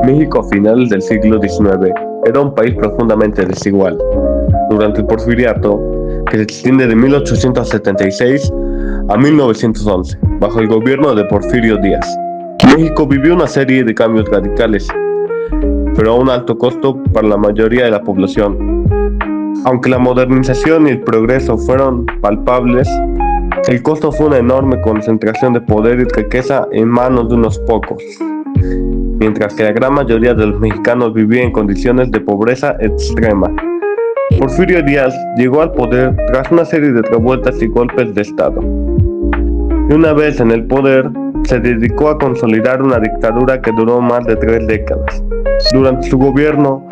México a finales del siglo XIX era un país profundamente desigual. Durante el Porfiriato, que se extiende de 1876 a 1911, bajo el gobierno de Porfirio Díaz, México vivió una serie de cambios radicales, pero a un alto costo para la mayoría de la población. Aunque la modernización y el progreso fueron palpables, el costo fue una enorme concentración de poder y riqueza en manos de unos pocos, mientras que la gran mayoría de los mexicanos vivía en condiciones de pobreza extrema. Porfirio Díaz llegó al poder tras una serie de revueltas y golpes de Estado. Y una vez en el poder, se dedicó a consolidar una dictadura que duró más de 3 décadas. Durante su gobierno,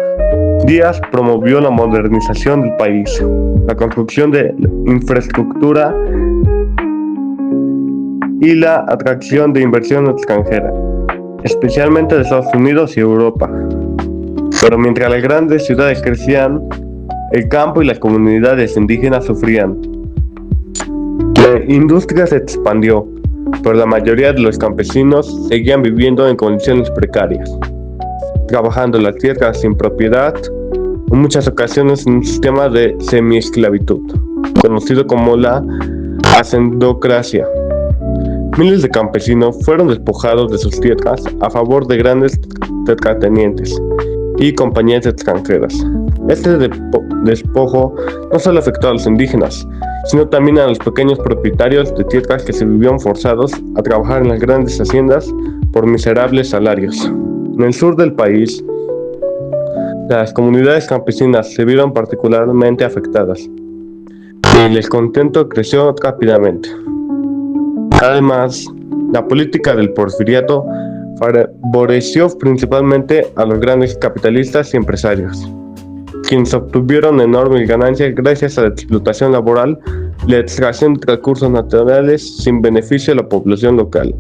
Díaz promovió la modernización del país, la construcción de infraestructura y la atracción de inversión extranjera, especialmente de Estados Unidos y Europa. Pero mientras las grandes ciudades crecían, el campo y las comunidades indígenas sufrían. La industria se expandió, pero la mayoría de los campesinos seguían viviendo en condiciones precarias, trabajando en la tierra sin propiedad, en muchas ocasiones en un sistema de semi-esclavitud, conocido como la hacendocracia. Miles de campesinos fueron despojados de sus tierras a favor de grandes terratenientes y compañías extranjeras. Este despojo no solo afectó a los indígenas, sino también a los pequeños propietarios de tierras que se vieron forzados a trabajar en las grandes haciendas por miserables salarios. En el sur del país, las comunidades campesinas se vieron particularmente afectadas y el descontento creció rápidamente. Además, la política del porfiriato favoreció principalmente a los grandes capitalistas y empresarios, quienes obtuvieron enormes ganancias gracias a la explotación laboral y la extracción de recursos naturales sin beneficio a la población local.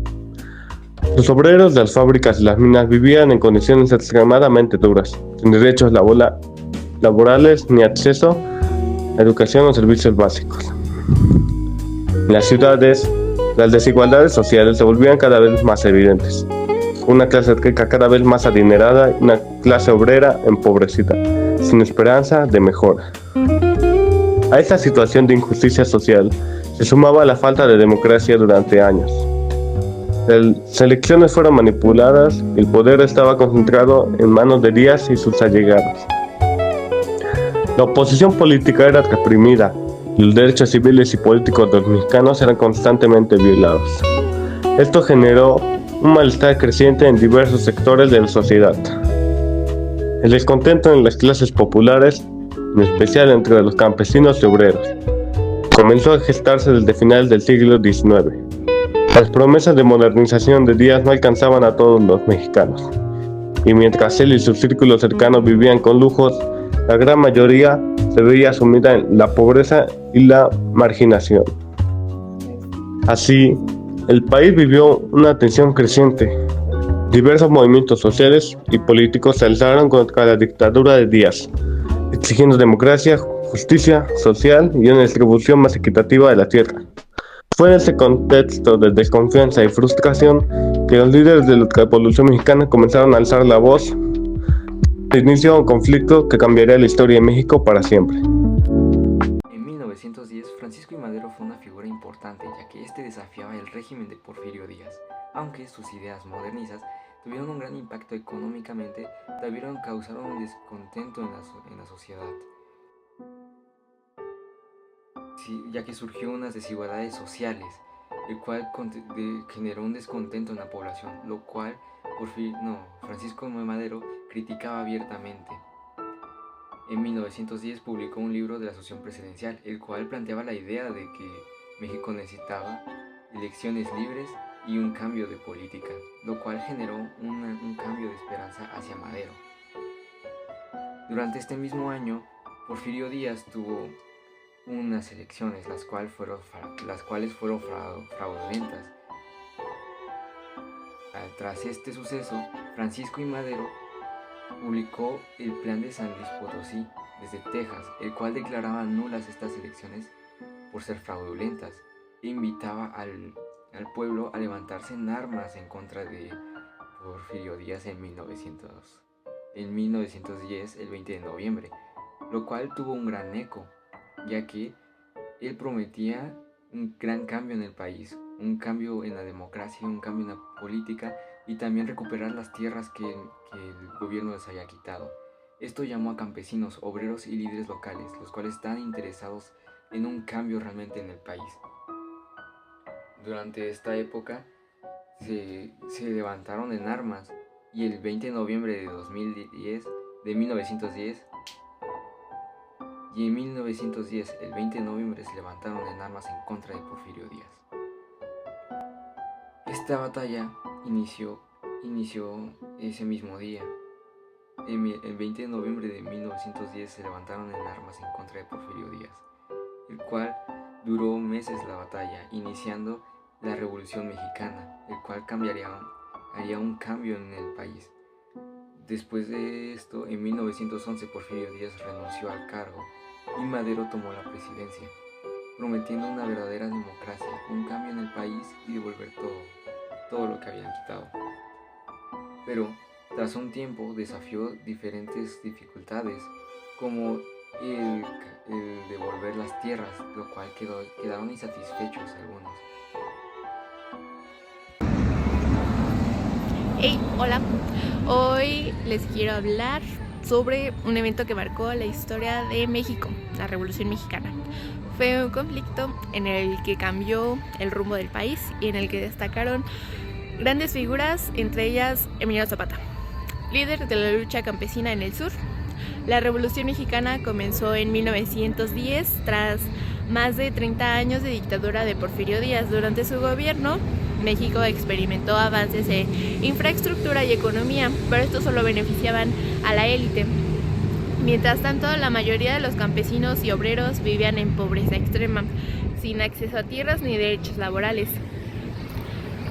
Los obreros de las fábricas y las minas vivían en condiciones extremadamente duras, sin derechos laborales ni acceso a educación o servicios básicos. En las ciudades, las desigualdades sociales se volvían cada vez más evidentes. Una clase rica cada vez más adinerada y una clase obrera empobrecida, sin esperanza de mejora. A esta situación de injusticia social se sumaba la falta de democracia durante años. Las elecciones fueron manipuladas y el poder estaba concentrado en manos de Díaz y sus allegados. La oposición política era reprimida y los derechos civiles y políticos de los mexicanos eran constantemente violados. Esto generó un malestar creciente en diversos sectores de la sociedad. El descontento en las clases populares, en especial entre los campesinos y obreros, comenzó a gestarse desde finales del siglo XIX. Las promesas de modernización de Díaz no alcanzaban a todos los mexicanos, y mientras él y sus círculos cercanos vivían con lujos, la gran mayoría se veía sumida en la pobreza y la marginación. Así, el país vivió una tensión creciente. Diversos movimientos sociales y políticos se alzaron contra la dictadura de Díaz, exigiendo democracia, justicia social y una distribución más equitativa de la tierra. Fue en ese contexto de desconfianza y frustración que los líderes de la Revolución Mexicana comenzaron a alzar la voz. Se inició un conflicto que cambiaría la historia de México para siempre. En 1910, Francisco I. Madero fue una figura importante, ya que este desafiaba el régimen de Porfirio Díaz. Aunque sus ideas modernistas tuvieron un gran impacto económicamente, también causaron un descontento en la sociedad, ya que surgió unas desigualdades sociales, el cual generó un descontento en la población, lo cual Francisco I. Madero criticaba abiertamente. En 1910 publicó un libro de la Asociación Presidencial, el cual planteaba la idea de que México necesitaba elecciones libres y un cambio de política, lo cual generó un cambio de esperanza hacia Madero. Durante este mismo año, Porfirio Díaz tuvo unas elecciones, las cuales fueron fraudulentas. Tras este suceso, Francisco I. Madero publicó el Plan de San Luis Potosí desde Texas, el cual declaraba nulas estas elecciones por ser fraudulentas e invitaba al pueblo a levantarse en armas en contra de Porfirio Díaz en 1910, el 20 de noviembre, lo cual tuvo un gran eco, ya que él prometía un gran cambio en el país, un cambio en la democracia, un cambio en la política y también recuperar las tierras que el gobierno les haya quitado. Esto llamó a campesinos, obreros y líderes locales, los cuales están interesados en un cambio realmente en el país. Durante esta época se levantaron en armas y el 20 de noviembre de 1910, el 20 de noviembre se levantaron en armas en contra de Porfirio Díaz. Esta batalla inició ese mismo día. El 20 de noviembre de 1910 se levantaron en armas en contra de Porfirio Díaz, el cual duró meses la batalla, iniciando la Revolución Mexicana, el cual haría un cambio en el país. Después de esto, en 1911 Porfirio Díaz renunció al cargo y Madero tomó la presidencia, prometiendo una verdadera democracia, un cambio en el país y devolver todo lo que habían quitado. Pero tras un tiempo desafió diferentes dificultades, como el devolver las tierras, lo cual quedaron insatisfechos algunos. Hey, hola. Hoy les quiero hablar sobre un evento que marcó la historia de México, la Revolución Mexicana. Fue un conflicto en el que cambió el rumbo del país y en el que destacaron grandes figuras, entre ellas Emiliano Zapata, líder de la lucha campesina en el sur. La Revolución Mexicana comenzó en 1910 tras más de 30 años de dictadura de Porfirio Díaz. Durante su gobierno, México experimentó avances en infraestructura y economía, pero estos solo beneficiaban a la élite. Mientras tanto, la mayoría de los campesinos y obreros vivían en pobreza extrema, sin acceso a tierras ni derechos laborales.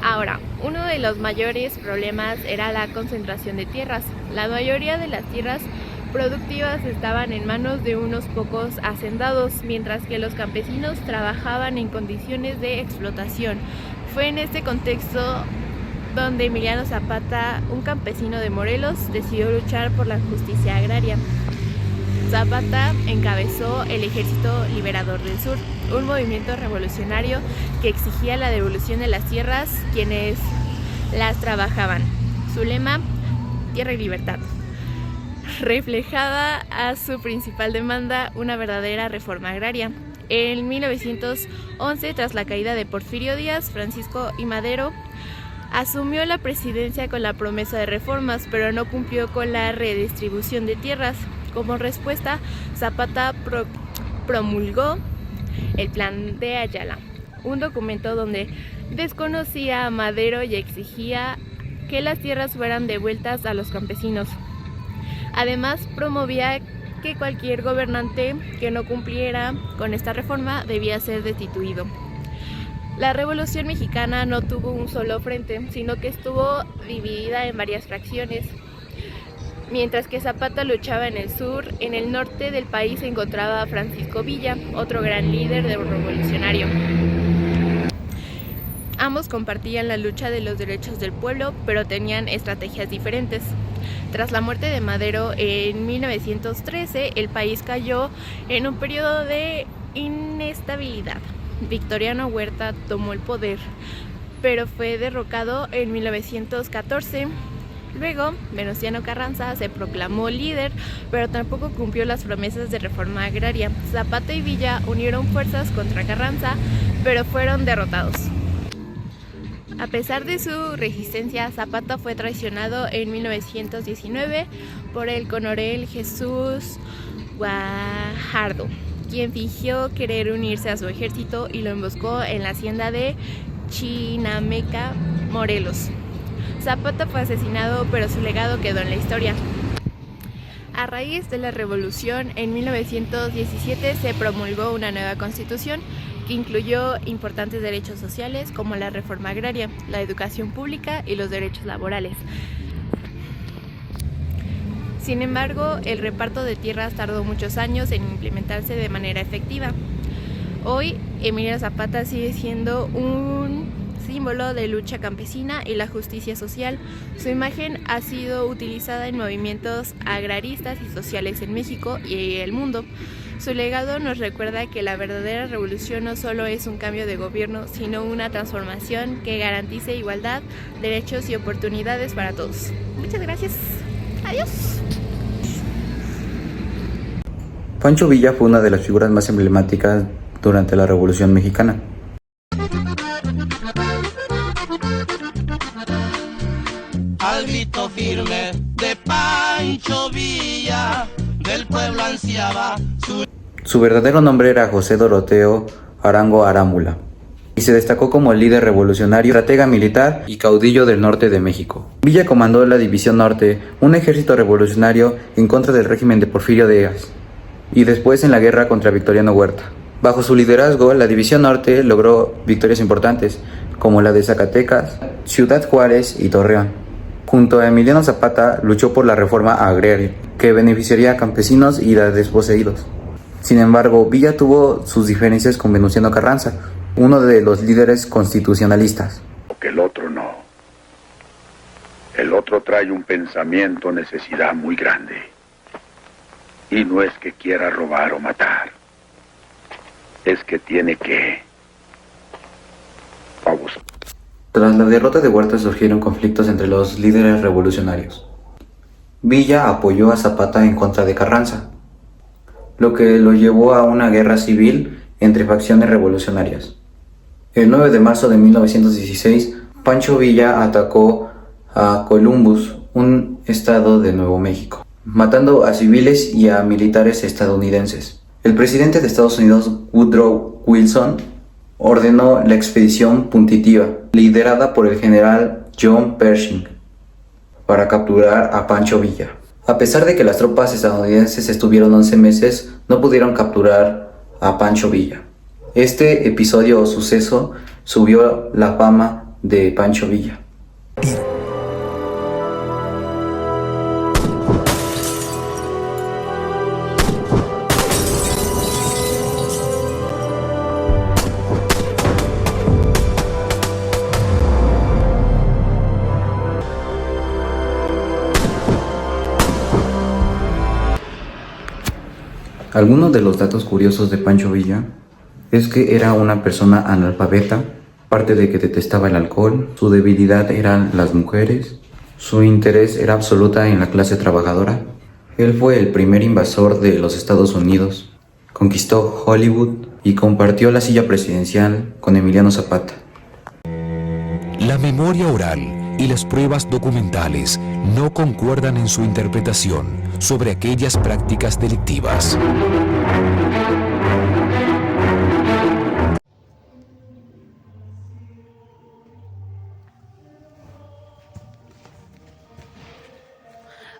Ahora, uno de los mayores problemas era la concentración de tierras. La mayoría de las tierras productivas estaban en manos de unos pocos hacendados, mientras que los campesinos trabajaban en condiciones de explotación. Fue en este contexto donde Emiliano Zapata, un campesino de Morelos, decidió luchar por la justicia agraria. Zapata encabezó el Ejército Liberador del Sur, un movimiento revolucionario que exigía la devolución de las tierras quienes las trabajaban. Su lema, tierra y libertad, reflejaba a su principal demanda, una verdadera reforma agraria. En 1911, tras la caída de Porfirio Díaz, Francisco I. Madero asumió la presidencia con la promesa de reformas, pero no cumplió con la redistribución de tierras. Como respuesta, Zapata promulgó el Plan de Ayala, un documento donde desconocía a Madero y exigía que las tierras fueran devueltas a los campesinos. Además, promovía que cualquier gobernante que no cumpliera con esta reforma debía ser destituido. La Revolución Mexicana no tuvo un solo frente, sino que estuvo dividida en varias fracciones. Mientras que Zapata luchaba en el sur, en el norte del país se encontraba Francisco Villa, otro gran líder revolucionario. Ambos compartían la lucha de los derechos del pueblo, pero tenían estrategias diferentes. Tras la muerte de Madero en 1913, el país cayó en un periodo de inestabilidad. Victoriano Huerta tomó el poder, pero fue derrocado en 1914. Luego, Venustiano Carranza se proclamó líder, pero tampoco cumplió las promesas de reforma agraria. Zapata y Villa unieron fuerzas contra Carranza, pero fueron derrotados. A pesar de su resistencia, Zapata fue traicionado en 1919 por el coronel Jesús Guajardo, quien fingió querer unirse a su ejército y lo emboscó en la hacienda de Chinameca, Morelos. Zapata fue asesinado, pero su legado quedó en la historia. A raíz de la revolución, en 1917 se promulgó una nueva constitución que incluyó importantes derechos sociales como la reforma agraria, la educación pública y los derechos laborales. Sin embargo, el reparto de tierras tardó muchos años en implementarse de manera efectiva. Hoy, Emiliano Zapata sigue siendo un símbolo de lucha campesina y la justicia social. Su imagen ha sido utilizada en movimientos agraristas y sociales en México y el mundo. Su legado nos recuerda que la verdadera revolución no solo es un cambio de gobierno, sino una transformación que garantice igualdad, derechos y oportunidades para todos. Muchas gracias. Adiós. Pancho Villa fue una de las figuras más emblemáticas durante la Revolución Mexicana. Al grito firme de Pancho Villa, del pueblo ansiaba Su verdadero nombre era José Doroteo Arango Arámbula, y se destacó como líder revolucionario, estratega militar y caudillo del norte de México. Villa comandó la División Norte, un ejército revolucionario en contra del régimen de Porfirio Díaz, y después en la guerra contra Victoriano Huerta. Bajo su liderazgo, la División Norte logró victorias importantes, como la de Zacatecas, Ciudad Juárez y Torreón. Junto a Emiliano Zapata, luchó por la reforma agraria, que beneficiaría a campesinos y a desposeídos. Sin embargo, Villa tuvo sus diferencias con Venustiano Carranza, uno de los líderes constitucionalistas. Que el otro no. El otro trae un pensamiento, necesidad muy grande. Y no es que quiera robar o matar. Es que tiene que abusar. Tras la derrota de Huerta surgieron conflictos entre los líderes revolucionarios. Villa apoyó a Zapata en contra de Carranza, lo que lo llevó a una guerra civil entre facciones revolucionarias. El 9 de marzo de 1916, Pancho Villa atacó a Columbus, un estado de Nuevo México, matando a civiles y a militares estadounidenses. El presidente de Estados Unidos, Woodrow Wilson, ordenó la expedición punitiva, liderada por el general John Pershing, para capturar a Pancho Villa. A pesar de que las tropas estadounidenses estuvieron 11 meses, no pudieron capturar a Pancho Villa. Este episodio o suceso subió la fama de Pancho Villa. Algunos de los datos curiosos de Pancho Villa es que era una persona analfabeta, aparte de que detestaba el alcohol, su debilidad eran las mujeres, su interés era absoluta en la clase trabajadora. Él fue el primer invasor de los Estados Unidos, conquistó Hollywood y compartió la silla presidencial con Emiliano Zapata. La memoria oral y las pruebas documentales no concuerdan en su interpretación sobre aquellas prácticas delictivas.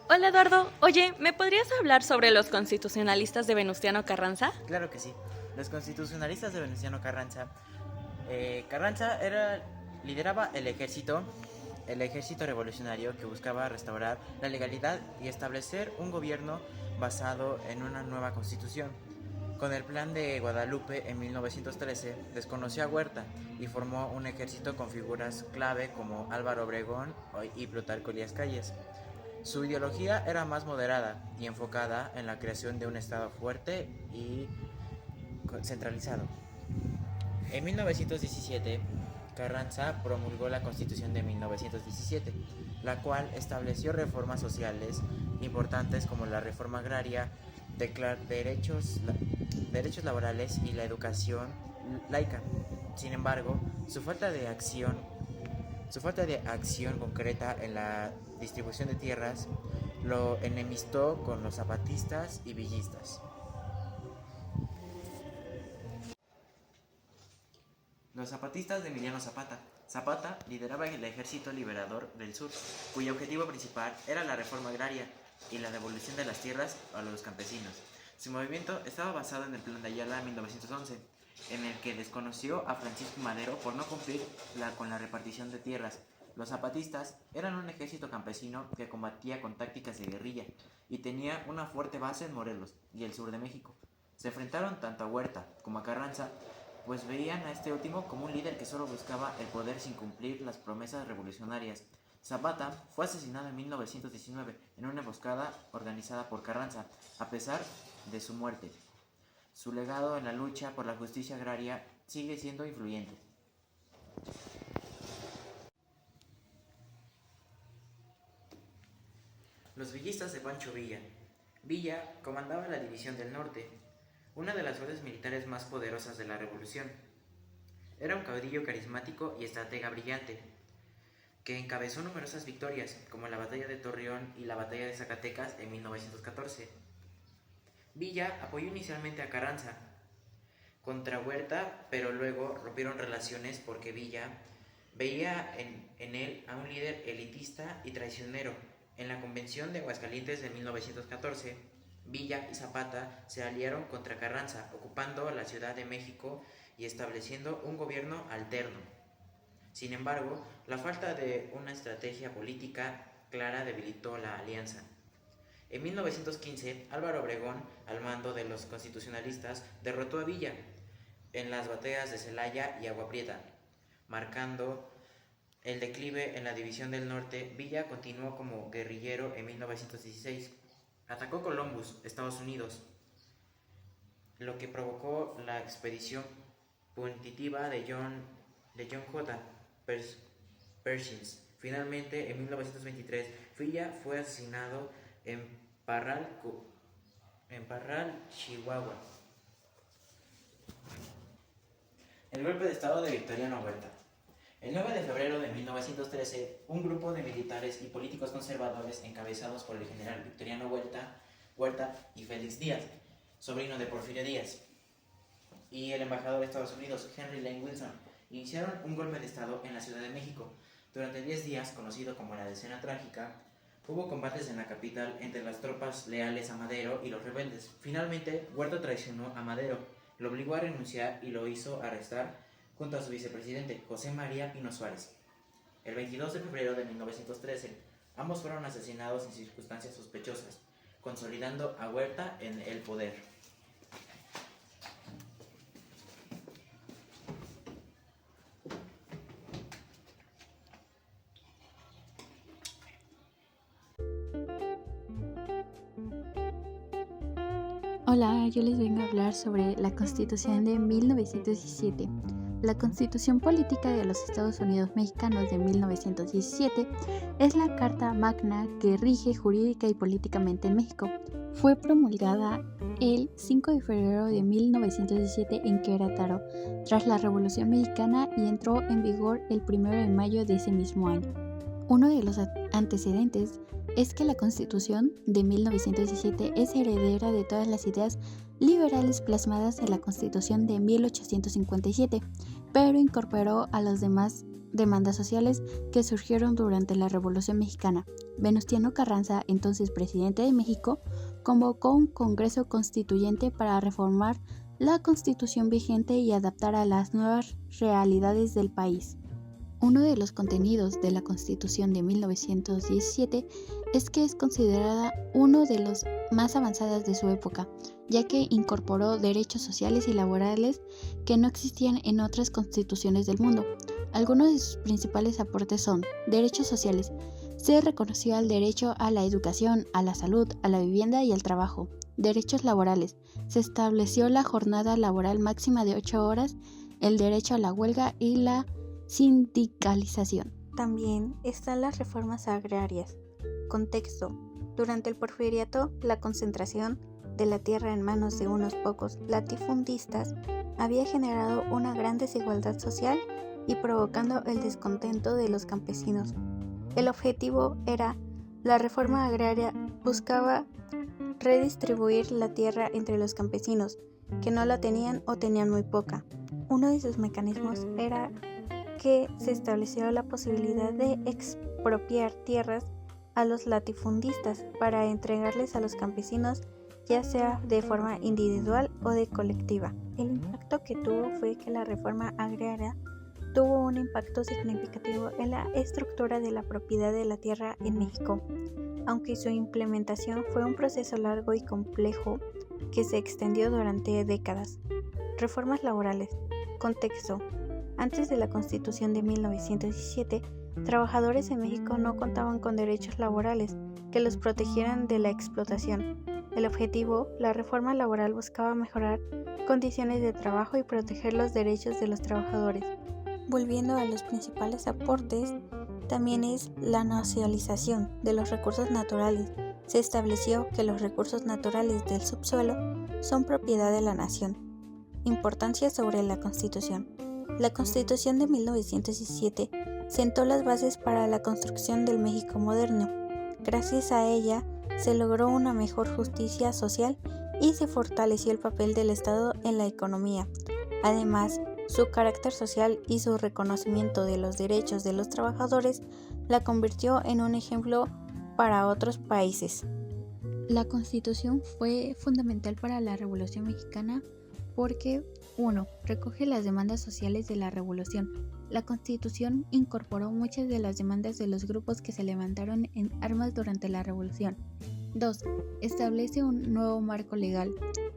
Hola Eduardo, oye, ¿me podrías hablar sobre los constitucionalistas de Venustiano Carranza? Claro que sí. Los constitucionalistas de Venustiano Carranza. Lideraba el ejército revolucionario que buscaba restaurar la legalidad y establecer un gobierno basado en una nueva constitución. Con el plan de Guadalupe en 1913 desconoció a Huerta y formó un ejército con figuras clave como Álvaro Obregón y Plutarco Elías Calles. Su ideología era más moderada y enfocada en la creación de un estado fuerte y centralizado. En 1917, Carranza promulgó la Constitución de 1917, la cual estableció reformas sociales importantes como la reforma agraria, derechos laborales y la educación laica. Sin embargo, su falta de acción concreta en la distribución de tierras lo enemistó con los zapatistas y villistas. Los zapatistas de Emiliano Zapata. Zapata lideraba el Ejército Liberador del Sur, cuyo objetivo principal era la reforma agraria y la devolución de las tierras a los campesinos. Su movimiento estaba basado en el Plan de Ayala 1911, en el que desconoció a Francisco Madero por no cumplir con la repartición de tierras. Los zapatistas eran un ejército campesino que combatía con tácticas de guerrilla y tenía una fuerte base en Morelos y el sur de México. Se enfrentaron tanto a Huerta como a Carranza pues veían a este último como un líder que solo buscaba el poder sin cumplir las promesas revolucionarias. Zapata fue asesinado en 1919 en una emboscada organizada por Carranza. A pesar de su muerte, su legado en la lucha por la justicia agraria sigue siendo influyente. Los villistas de Pancho Villa. Villa comandaba la División del Norte, una de las fuerzas militares más poderosas de la Revolución. Era un caudillo carismático y estratega brillante, que encabezó numerosas victorias, como la Batalla de Torreón y la Batalla de Zacatecas en 1914. Villa apoyó inicialmente a Carranza contra Huerta, pero luego rompieron relaciones porque Villa veía en él a un líder elitista y traicionero. En la Convención de Aguascalientes de 1914, Villa y Zapata se aliaron contra Carranza, ocupando la Ciudad de México y estableciendo un gobierno alterno. Sin embargo, la falta de una estrategia política clara debilitó la alianza. En 1915, Álvaro Obregón, al mando de los constitucionalistas, derrotó a Villa en las batallas de Celaya y Agua Prieta, marcando el declive en la División del Norte. Villa continuó como guerrillero en 1916. Atacó Columbus, Estados Unidos, lo que provocó la expedición punitiva de John J. Pershing. Finalmente, en 1923, Villa fue asesinado en Parral, Chihuahua. El golpe de estado de Victoriano Huerta. El 9 de febrero de 1913, un grupo de militares y políticos conservadores encabezados por el general Victoriano Huerta y Félix Díaz, sobrino de Porfirio Díaz, y el embajador de Estados Unidos, Henry Lane Wilson, iniciaron un golpe de estado en la Ciudad de México. Durante 10 días, conocido como la Decena Trágica, hubo combates en la capital entre las tropas leales a Madero y los rebeldes. Finalmente, Huerta traicionó a Madero, lo obligó a renunciar y lo hizo arrestar junto a su vicepresidente, José María Pino Suárez. El 22 de febrero de 1913, ambos fueron asesinados en circunstancias sospechosas, consolidando a Huerta en el poder. Hola, yo les vengo a hablar sobre la Constitución de 1917. La Constitución Política de los Estados Unidos Mexicanos de 1917 es la Carta Magna que rige jurídica y políticamente en México. Fue promulgada el 5 de febrero de 1917 en Querétaro, tras la Revolución Mexicana, y entró en vigor el 1 de mayo de ese mismo año. Uno de los antecedentes es que la Constitución de 1917 es heredera de todas las ideas liberales plasmadas en la Constitución de 1857, pero incorporó a las demás demandas sociales que surgieron durante la Revolución Mexicana. Venustiano Carranza, entonces presidente de México, convocó un Congreso Constituyente para reformar la Constitución vigente y adaptar a las nuevas realidades del país. Uno de los contenidos de la Constitución de 1917 es que es considerada uno de los más avanzadas de su época, ya que incorporó derechos sociales y laborales que no existían en otras constituciones del mundo. Algunos de sus principales aportes son: derechos sociales. Se reconoció el derecho a la educación, a la salud, a la vivienda y al trabajo. Derechos laborales. Se estableció la jornada laboral máxima de 8 horas, el derecho a la huelga y la sindicalización. También están las reformas agrarias. Contexto: durante el Porfiriato, la concentración de la tierra en manos de unos pocos latifundistas había generado una gran desigualdad social y provocando el descontento de los campesinos. El objetivo era: la reforma agraria buscaba redistribuir la tierra entre los campesinos que no la tenían o tenían muy poca. Uno de sus mecanismos era que se estableció la posibilidad de expropiar tierras a los latifundistas para entregarles a los campesinos, ya sea de forma individual o de colectiva. El impacto que tuvo fue que la reforma agraria tuvo un impacto significativo en la estructura de la propiedad de la tierra en México, aunque su implementación fue un proceso largo y complejo que se extendió durante décadas. Reformas laborales. Contexto. Antes de la Constitución de 1917, trabajadores en México no contaban con derechos laborales que los protegieran de la explotación. El objetivo, la reforma laboral, buscaba mejorar condiciones de trabajo y proteger los derechos de los trabajadores. Volviendo a los principales aportes, también es la nacionalización de los recursos naturales. Se estableció que los recursos naturales del subsuelo son propiedad de la nación. Importancia sobre la Constitución. La Constitución de 1917 sentó las bases para la construcción del México moderno. Gracias a ella se logró una mejor justicia social y se fortaleció el papel del Estado en la economía. Además, su carácter social y su reconocimiento de los derechos de los trabajadores la convirtió en un ejemplo para otros países. La Constitución fue fundamental para la Revolución Mexicana porque 1. Recoge las demandas sociales de la Revolución. La Constitución incorporó muchas de las demandas de los grupos que se levantaron en armas durante la Revolución. 2. Establece un nuevo marco legal.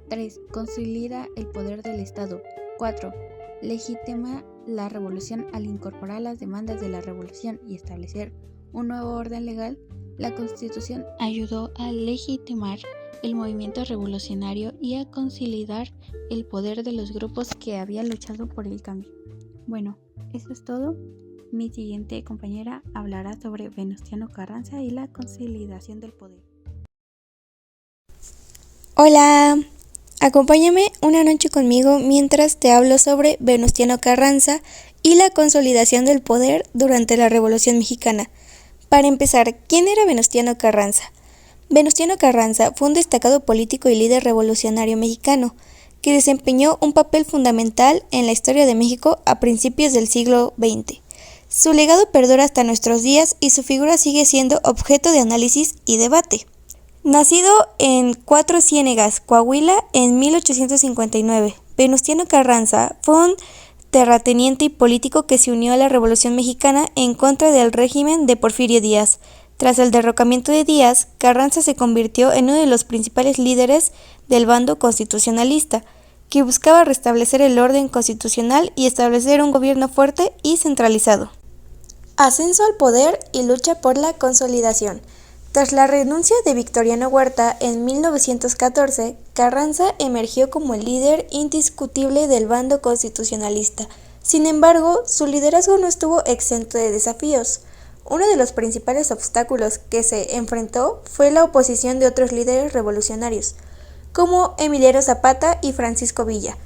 3. Consolida el poder del Estado. 4. Legitima la Revolución al incorporar las demandas de la Revolución y establecer un nuevo orden legal. La Constitución ayudó a legitimar el movimiento revolucionario y a consolidar el poder de los grupos que habían luchado por el cambio. Bueno, eso es todo. Mi siguiente compañera hablará sobre Venustiano Carranza y la consolidación del poder. Hola, acompáñame una noche conmigo mientras te hablo sobre Venustiano Carranza y la consolidación del poder durante la Revolución Mexicana. Para empezar, ¿quién era Venustiano Carranza? Venustiano Carranza fue un destacado político y líder revolucionario mexicano que desempeñó un papel fundamental en la historia de México a principios del siglo XX. Su legado perdura hasta nuestros días y su figura sigue siendo objeto de análisis y debate. Nacido en Cuatro Ciénegas, Coahuila, en 1859, Venustiano Carranza fue un terrateniente y político que se unió a la Revolución Mexicana en contra del régimen de Porfirio Díaz. Tras el derrocamiento de Díaz, Carranza se convirtió en uno de los principales líderes del bando constitucionalista, que buscaba restablecer el orden constitucional y establecer un gobierno fuerte y centralizado. Ascenso al poder y lucha por la consolidación. Tras la renuncia de Victoriano Huerta en 1914, Carranza emergió como el líder indiscutible del bando constitucionalista. Sin embargo, su liderazgo no estuvo exento de desafíos. Uno de los principales obstáculos que se enfrentó fue la oposición de otros líderes revolucionarios, como Emiliano Zapata y Francisco Villa,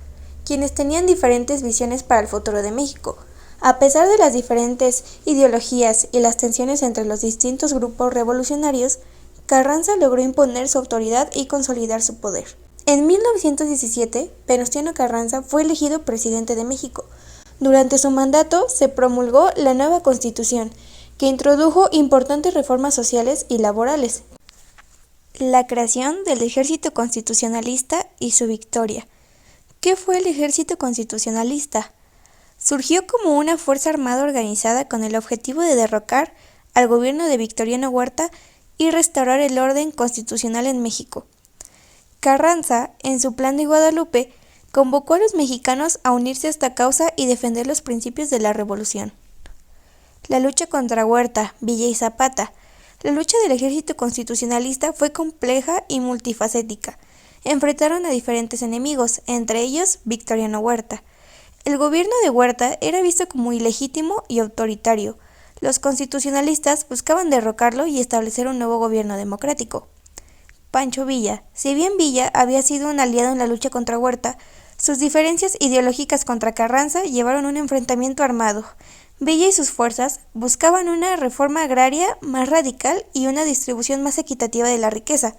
quienes tenían diferentes visiones para el futuro de México. A pesar de las diferentes ideologías y las tensiones entre los distintos grupos revolucionarios, Carranza logró imponer su autoridad y consolidar su poder. En 1917, Venustiano Carranza fue elegido presidente de México. Durante su mandato se promulgó la nueva Constitución, que introdujo importantes reformas sociales y laborales. La creación del Ejército Constitucionalista y su victoria. ¿Qué fue el Ejército Constitucionalista? Surgió como una fuerza armada organizada con el objetivo de derrocar al gobierno de Victoriano Huerta y restaurar el orden constitucional en México. Carranza, en su Plan de Guadalupe, convocó a los mexicanos a unirse a esta causa y defender los principios de la revolución. La lucha contra Huerta, Villa y Zapata. La lucha del ejército constitucionalista fue compleja y multifacética. Enfrentaron a diferentes enemigos, entre ellos Victoriano Huerta. El gobierno de Huerta era visto como ilegítimo y autoritario. Los constitucionalistas buscaban derrocarlo y establecer un nuevo gobierno democrático. Pancho Villa. Si bien Villa había sido un aliado en la lucha contra Huerta, sus diferencias ideológicas contra Carranza llevaron a un enfrentamiento armado. Villa y sus fuerzas buscaban una reforma agraria más radical y una distribución más equitativa de la riqueza.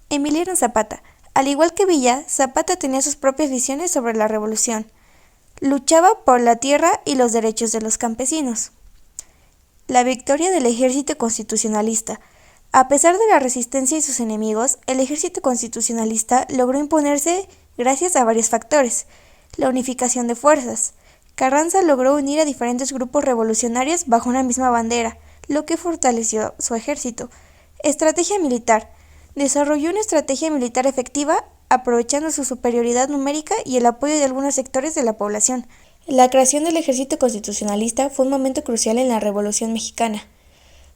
Emiliano Zapata. Al igual que Villa, Zapata tenía sus propias visiones sobre la revolución. Luchaba por la tierra y los derechos de los campesinos. La victoria del ejército constitucionalista. A pesar de la resistencia y sus enemigos, el ejército constitucionalista logró imponerse gracias a varios factores. La unificación de fuerzas. Carranza logró unir a diferentes grupos revolucionarios bajo una misma bandera, lo que fortaleció su ejército. Estrategia militar. Desarrolló una estrategia militar efectiva aprovechando su superioridad numérica y el apoyo de algunos sectores de la población. La creación del ejército constitucionalista fue un momento crucial en la Revolución Mexicana.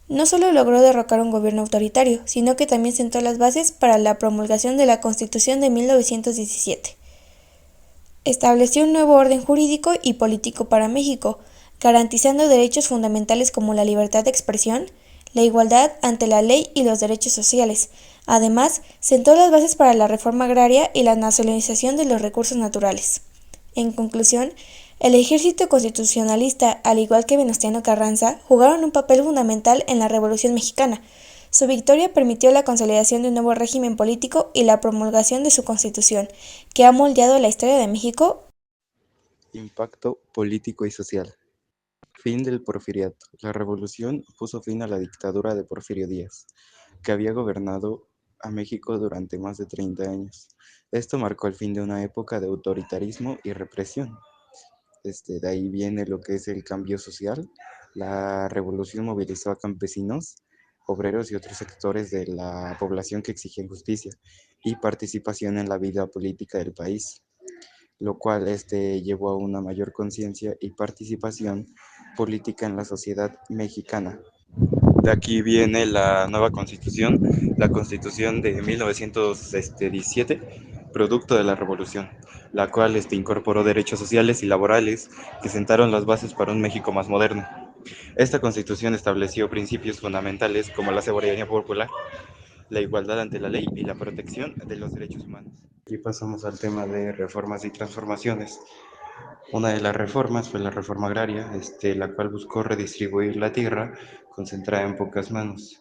No solo logró derrocar un gobierno autoritario, sino que también sentó las bases para la promulgación de la Constitución de 1917. Estableció un nuevo orden jurídico y político para México, garantizando derechos fundamentales como la libertad de expresión, la igualdad ante la ley y los derechos sociales. Además, sentó las bases para la reforma agraria y la nacionalización de los recursos naturales. En conclusión, el ejército constitucionalista, al igual que Venustiano Carranza, jugaron un papel fundamental en la Revolución Mexicana. Su victoria permitió la consolidación de un nuevo régimen político y la promulgación de su Constitución, que ha moldeado la historia de México. Impacto político y social. Fin del porfiriato. La revolución puso fin a la dictadura de Porfirio Díaz, que había gobernado a México durante más de 30 años. Esto marcó el fin de una época de autoritarismo y represión. De ahí viene lo que es el cambio social. La revolución movilizó a campesinos, obreros y otros sectores de la población que exigían justicia y participación en la vida política del país, lo cual llevó a una mayor conciencia y participación política en la sociedad mexicana. De aquí viene la nueva constitución, la constitución de 1917, producto de la revolución, la cual incorporó derechos sociales y laborales que sentaron las bases para un México más moderno. Esta constitución estableció principios fundamentales como la soberanía popular, la igualdad ante la ley y la protección de los derechos humanos. Aquí pasamos al tema de reformas y transformaciones. Una de las reformas fue la reforma agraria, la cual buscó redistribuir la tierra concentrada en pocas manos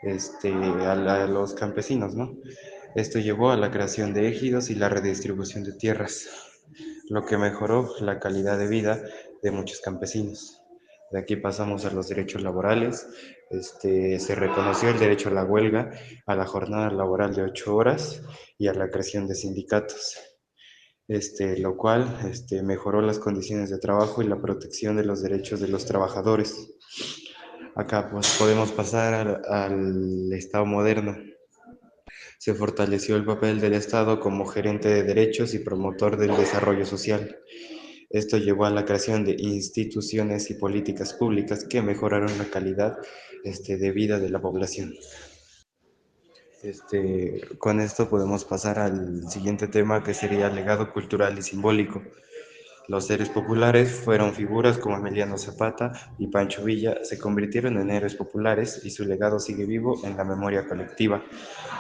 a los campesinos, ¿no? Esto llevó a la creación de ejidos y la redistribución de tierras, lo que mejoró la calidad de vida de muchos campesinos. De aquí pasamos a los derechos laborales. Se reconoció el derecho a la huelga, a la jornada laboral de 8 horas y a la creación de sindicatos. Lo cual mejoró las condiciones de trabajo y la protección de los derechos de los trabajadores. Acá pues, podemos pasar al Estado moderno. Se fortaleció el papel del Estado como gerente de derechos y promotor del desarrollo social. Esto llevó a la creación de instituciones y políticas públicas que mejoraron la calidad de vida de la población. Con esto podemos pasar al siguiente tema, que sería el legado cultural y simbólico. Los héroes populares fueron figuras como Emiliano Zapata y Pancho Villa, se convirtieron en héroes populares y su legado sigue vivo en la memoria colectiva.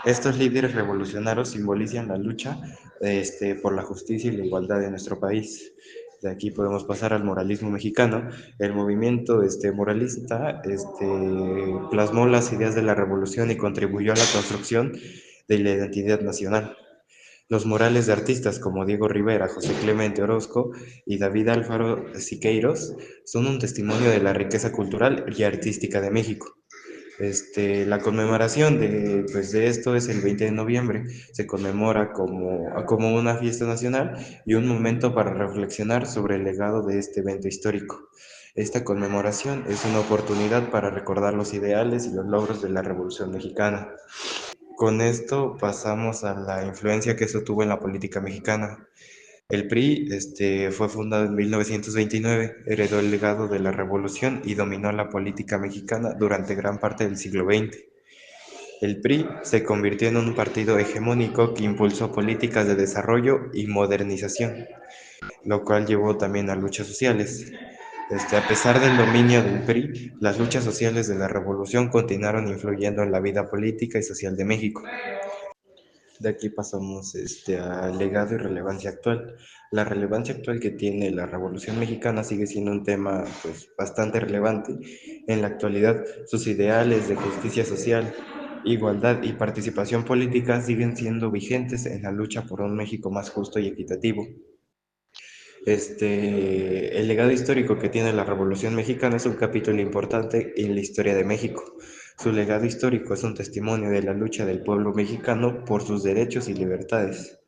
Estos líderes revolucionarios simbolizan la lucha por la justicia y la igualdad de nuestro país. De aquí podemos pasar al moralismo mexicano. El movimiento moralista plasmó las ideas de la revolución y contribuyó a la construcción de la identidad nacional. Los murales de artistas como Diego Rivera, José Clemente Orozco y David Alfaro Siqueiros son un testimonio de la riqueza cultural y artística de México. La conmemoración de esto es el 20 de noviembre. Se conmemora como una fiesta nacional y un momento para reflexionar sobre el legado de este evento histórico. Esta conmemoración es una oportunidad para recordar los ideales y los logros de la Revolución Mexicana. Con esto pasamos a la influencia que eso tuvo en la política mexicana. El PRI fue fundado en 1929, heredó el legado de la revolución y dominó la política mexicana durante gran parte del siglo XX. El PRI se convirtió en un partido hegemónico que impulsó políticas de desarrollo y modernización, lo cual llevó también a luchas sociales. A pesar del dominio del PRI, las luchas sociales de la revolución continuaron influyendo en la vida política y social de México. De aquí pasamos al legado y relevancia actual. La relevancia actual que tiene la Revolución Mexicana sigue siendo un tema bastante relevante. En la actualidad, sus ideales de justicia social, igualdad y participación política siguen siendo vigentes en la lucha por un México más justo y equitativo. El legado histórico que tiene la Revolución Mexicana es un capítulo importante en la historia de México. Su legado histórico es un testimonio de la lucha del pueblo mexicano por sus derechos y libertades.